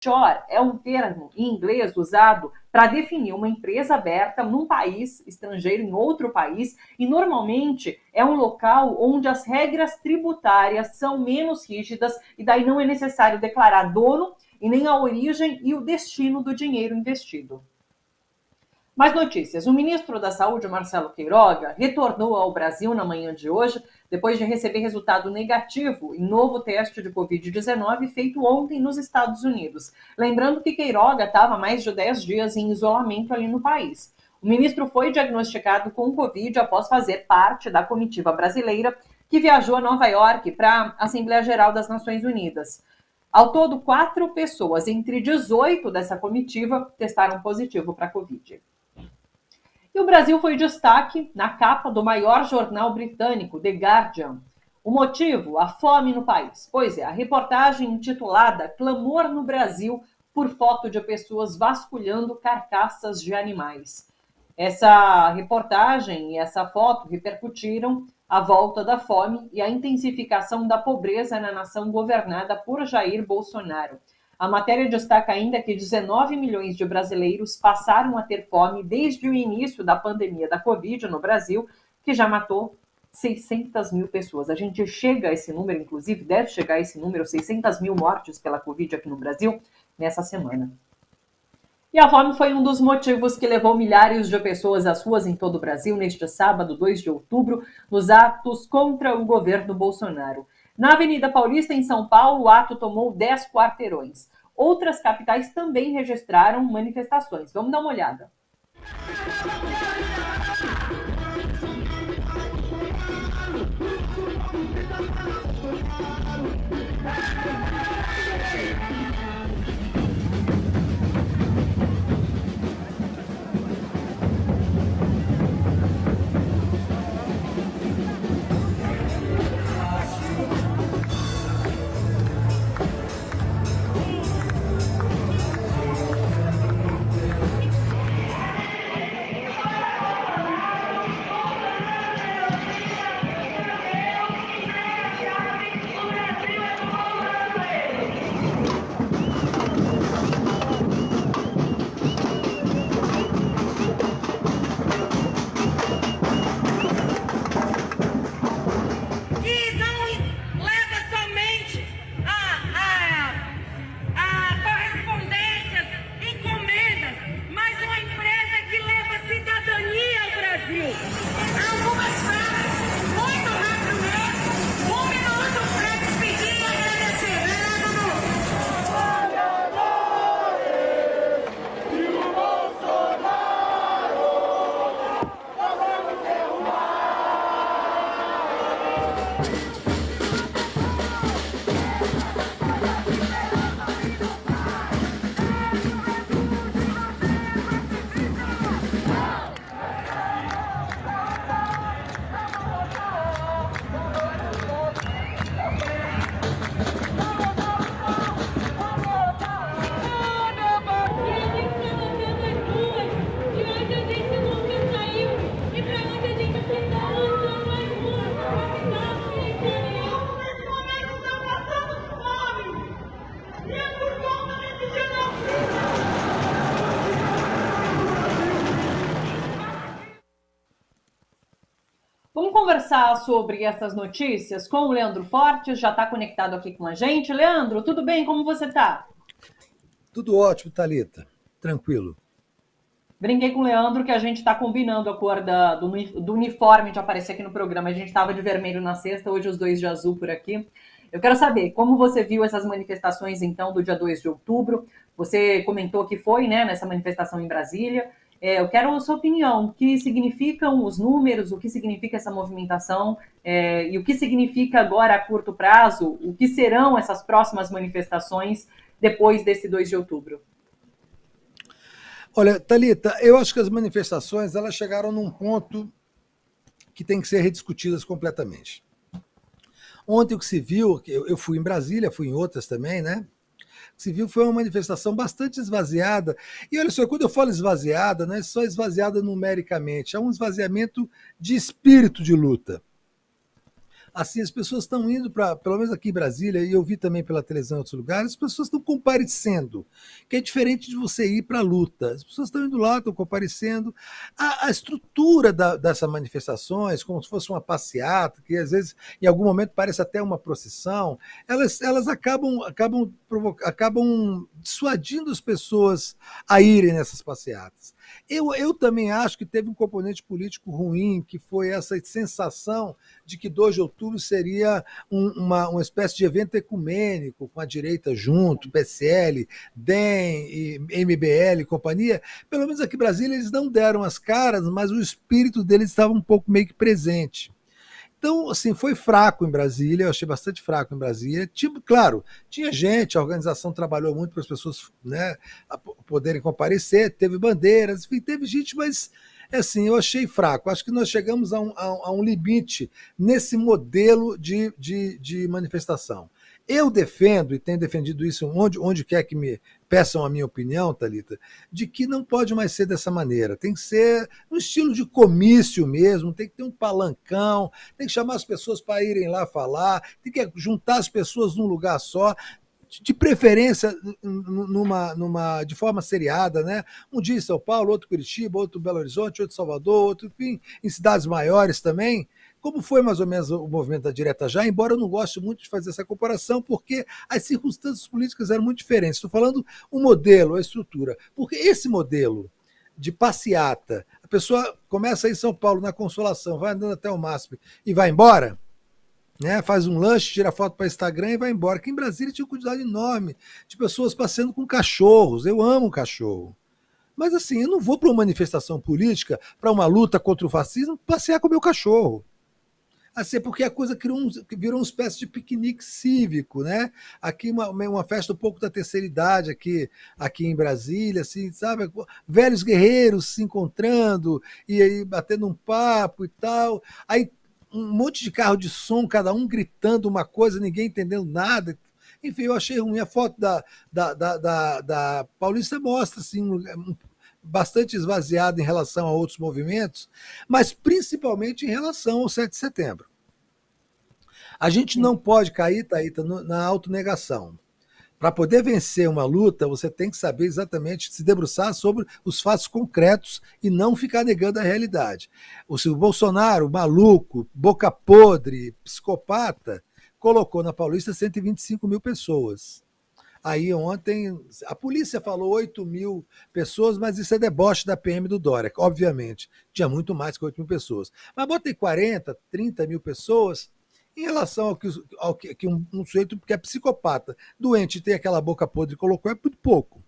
Offshore é um termo em inglês usado para definir uma empresa aberta num país estrangeiro, em outro país, e normalmente é um local onde as regras tributárias são menos rígidas e daí não é necessário declarar dono e nem a origem e o destino do dinheiro investido. Mais notícias. O ministro da Saúde, Marcelo Queiroga, retornou ao Brasil na manhã de hoje, depois de receber resultado negativo em novo teste de Covid-19 feito ontem nos Estados Unidos. Lembrando que Queiroga estava há mais de 10 dias em isolamento ali no país. O ministro foi diagnosticado com Covid após fazer parte da comitiva brasileira que viajou a Nova York para a Assembleia Geral das Nações Unidas. Ao todo, 4 pessoas, entre 18 dessa comitiva, testaram positivo para a Covid. E o Brasil foi destaque na capa do maior jornal britânico, The Guardian. O motivo? A fome no país. Pois é, a reportagem intitulada Clamor no Brasil por foto de pessoas vasculhando carcaças de animais. Essa reportagem e essa foto repercutiram a volta da fome e a intensificação da pobreza na nação governada por Jair Bolsonaro. A matéria destaca ainda que 19 milhões de brasileiros passaram a ter fome desde o início da pandemia da Covid no Brasil, que já matou 600 mil pessoas. A gente chega a esse número, inclusive, deve chegar a esse número, 600 mil mortes pela Covid aqui no Brasil, nessa semana. E a fome foi um dos motivos que levou milhares de pessoas às ruas em todo o Brasil neste sábado, 2 de outubro, nos atos contra o governo Bolsonaro. Na Avenida Paulista, em São Paulo, o ato tomou 10 quarteirões. Outras capitais também registraram manifestações. Vamos dar uma olhada. Vamos conversar sobre essas notícias com o Leandro Fortes, já está conectado aqui com a gente. Leandro, tudo bem? Como você está? Tudo ótimo, Thalita. Tranquilo. Brinquei com o Leandro que a gente está combinando a cor do uniforme de aparecer aqui no programa. A gente estava de vermelho na sexta, hoje os 2 de azul por aqui. Eu quero saber como você viu essas manifestações, então, do dia 2 de outubro. Você comentou que foi, né, nessa manifestação em Brasília. Eu quero a sua opinião. O que significam os números, o que significa essa movimentação e o que significa agora a curto prazo, o que serão essas próximas manifestações depois desse 2 de outubro? Olha, Thalita, eu acho que as manifestações elas chegaram num ponto que tem que ser rediscutidas completamente. Ontem o que se viu, eu fui em Brasília, fui em outras também, né? O que se viu foi uma manifestação bastante esvaziada. E olha só, quando eu falo esvaziada, não é só esvaziada numericamente, é um esvaziamento de espírito de luta. Assim, as pessoas estão indo para, pelo menos aqui em Brasília, e eu vi também pela televisão em outros lugares, as pessoas estão comparecendo, que é diferente de você ir para a luta. As pessoas estão indo lá, estão comparecendo. A estrutura dessas manifestações, como se fosse uma passeata, que às vezes, em algum momento, parece até uma procissão, elas acabam dissuadindo as pessoas a irem nessas passeatas. Eu também acho que teve um componente político ruim, que foi essa sensação de que 2 de outubro seria uma espécie de evento ecumênico, com a direita junto, PSL, DEM, e MBL e companhia. Pelo menos aqui em Brasília eles não deram as caras, mas o espírito deles estava um pouco meio que presente. Então, assim, foi fraco em Brasília, eu achei bastante fraco em Brasília. Tipo, claro, tinha gente, a organização trabalhou muito para as pessoas, né, poderem comparecer, teve bandeiras, enfim, teve gente, mas assim, eu achei fraco. Acho que nós chegamos a um limite nesse modelo de manifestação. Eu defendo, e tenho defendido isso onde quer que me peçam a minha opinião, Thalita, de que não pode mais ser dessa maneira. Tem que ser no estilo de comício mesmo, tem que ter um palancão, tem que chamar as pessoas para irem lá falar, tem que juntar as pessoas num lugar só, de preferência de forma seriada, né? Um dia em São Paulo, outro em Curitiba, outro em Belo Horizonte, outro em Salvador, outro, enfim, em cidades maiores também, como foi mais ou menos o movimento da Direta Já, embora eu não goste muito de fazer essa comparação, porque as circunstâncias políticas eram muito diferentes. Estou falando o modelo, a estrutura. Porque esse modelo de passeata, a pessoa começa aí em São Paulo, na Consolação, vai andando até o MASP e vai embora, né? Faz um lanche, tira foto para Instagram e vai embora. Aqui em Brasília tinha uma quantidade enorme de pessoas passeando com cachorros. Eu amo cachorro. Mas assim, eu não vou para uma manifestação política, para uma luta contra o fascismo, passear com o meu cachorro. Assim, porque a coisa virou uma espécie de piquenique cívico, né? Aqui uma festa um pouco da terceira idade aqui em Brasília, assim, sabe? Velhos guerreiros se encontrando e aí batendo um papo e tal. Aí um monte de carro de som, cada um gritando uma coisa, ninguém entendendo nada. Enfim, eu achei ruim. A foto da Paulista mostra assim, bastante esvaziado em relação a outros movimentos, mas principalmente em relação ao 7 de setembro. A gente não pode cair, Thaíta, na autonegação. Para poder vencer uma luta, você tem que saber exatamente se debruçar sobre os fatos concretos e não ficar negando a realidade. O Bolsonaro, maluco, boca podre, psicopata, colocou na Paulista 125 mil pessoas. Aí ontem, a polícia falou 8 mil pessoas, mas isso é deboche da PM do Dória, obviamente. Tinha muito mais que 8 mil pessoas. Mas botei 40, 30 mil pessoas em relação ao que um sujeito que é psicopata, doente, tem aquela boca podre e colocou, é muito pouco.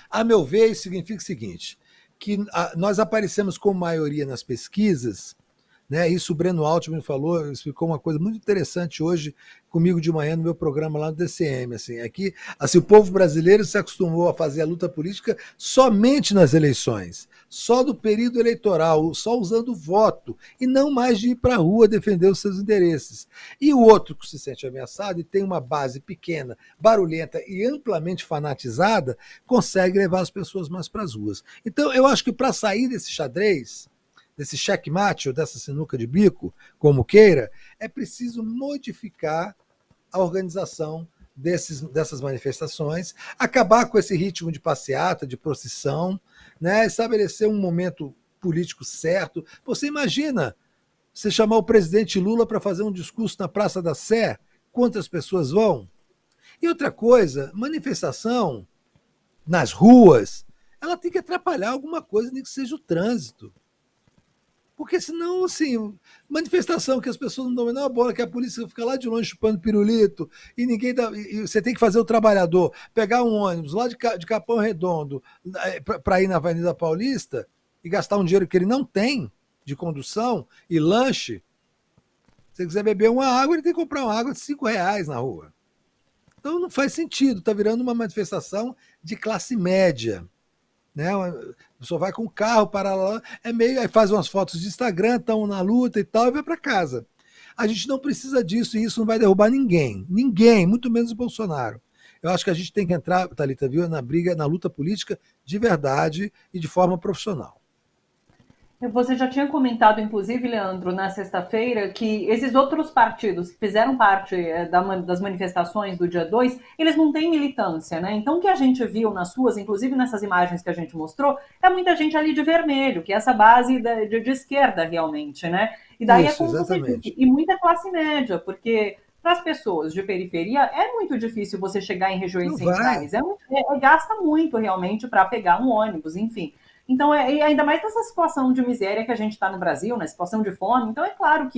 A meu ver, isso significa o seguinte, que nós aparecemos com maioria nas pesquisas, né? Isso o Breno Altman falou, explicou uma coisa muito interessante hoje comigo de manhã no meu programa lá no DCM. Aqui, o povo brasileiro se acostumou a fazer a luta política somente nas eleições, só do período eleitoral, só usando o voto, e não mais de ir para a rua defender os seus interesses. E o outro que se sente ameaçado e tem uma base pequena, barulhenta e amplamente fanatizada, consegue levar as pessoas mais para as ruas. Então, eu acho que para sair desse xadrez, desse checkmate ou dessa sinuca de bico, como queira, é preciso modificar a organização dessas manifestações, acabar com esse ritmo de passeata, de procissão, né? Estabelecer um momento político certo. Você imagina você chamar o presidente Lula para fazer um discurso na Praça da Sé, quantas pessoas vão? E outra coisa, manifestação nas ruas, ela tem que atrapalhar alguma coisa, nem que seja o trânsito. Porque senão, assim, manifestação que as pessoas não dão a menor bola, que a polícia fica lá de longe chupando pirulito, e ninguém dá, e você tem que fazer o trabalhador pegar um ônibus lá de Capão Redondo para ir na Avenida Paulista e gastar um dinheiro que ele não tem de condução e lanche. Se você quiser beber uma água, ele tem que comprar uma água de R$5 na rua. Então não faz sentido, está virando uma manifestação de classe média. Né? A pessoa vai com o carro para lá, aí faz umas fotos de Instagram, estão na luta e tal, e vai para casa. A gente não precisa disso e isso não vai derrubar ninguém, muito menos o Bolsonaro. Eu acho que a gente tem que entrar, Thalita, viu, na briga, na luta política de verdade e de forma profissional. Você já tinha comentado, inclusive, Leandro, na sexta-feira, que esses outros partidos que fizeram parte das manifestações do dia 2, eles não têm militância, né? Então, o que a gente viu nas ruas, inclusive nessas imagens que a gente mostrou, é muita gente ali de vermelho, que é essa base de esquerda, realmente, né? E daí é Isso, como você exatamente. disse, e muita classe média, porque para as pessoas de periferia é muito difícil você chegar em regiões Não vai. centrais, gasta muito realmente para pegar um ônibus, enfim. Então, e ainda mais nessa situação de miséria que a gente está no Brasil, na situação de fome, então é claro que